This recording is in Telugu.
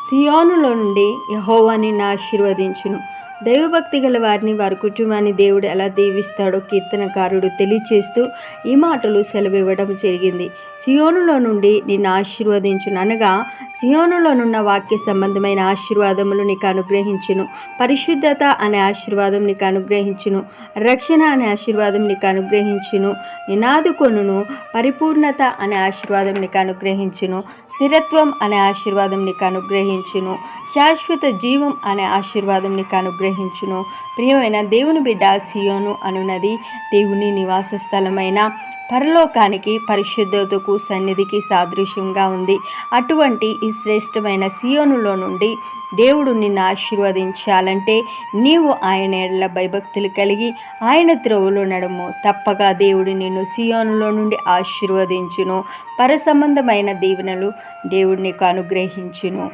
సియోనులో నుండి యెహోవా నిన్ను ఆశీర్వదించును. దైవభక్తి గల వారిని, వారి కుటుంబాన్ని దేవుడు ఎలా దీవిస్తాడో కీర్తనకారుడు తెలియచేస్తూ ఈ మాటలు సెలవివ్వడం జరిగింది. సియోనులో నుండి నిన్ను ఆశీర్వదించును అనగా సియోనులోనున్న వాక్య సంబంధమైన ఆశీర్వాదములు నీకు అనుగ్రహించును. పరిశుద్ధత అనే ఆశీర్వాదం నీకు అనుగ్రహించును. రక్షణ అనే ఆశీర్వాదం నీకు అనుగ్రహించును. నినాదుకొనును. పరిపూర్ణత అనే ఆశీర్వాదం నీకు అనుగ్రహించును. స్థిరత్వం అనే ఆశీర్వాదం నీకు అనుగ్రహించును. శాశ్వత జీవం అనే ఆశీర్వాదం నీకు అనుగ్రహించును. ప్రియమైన దేవుని బిడ్డ, సియోను అనున్నది దేవుని నివాస స్థలమైన పరలోకానికి, పరిశుద్ధతకు, సన్నిధికి సాదృశ్యంగా ఉంది. అటువంటి ఈ శ్రేష్టమైన సియోనులో నుండి దేవుడు నిన్ను ఆశీర్వదించాలంటే నీవు ఆయన ఎడల భయభక్తులు కలిగి ఆయన త్రోవలో నడుము. తప్పగా దేవుడు నిన్ను సియోనులో నుండి ఆశీర్వదించును. పర సంబంధమైన దీవెనలు దేవుడు నీకు అనుగ్రహించును.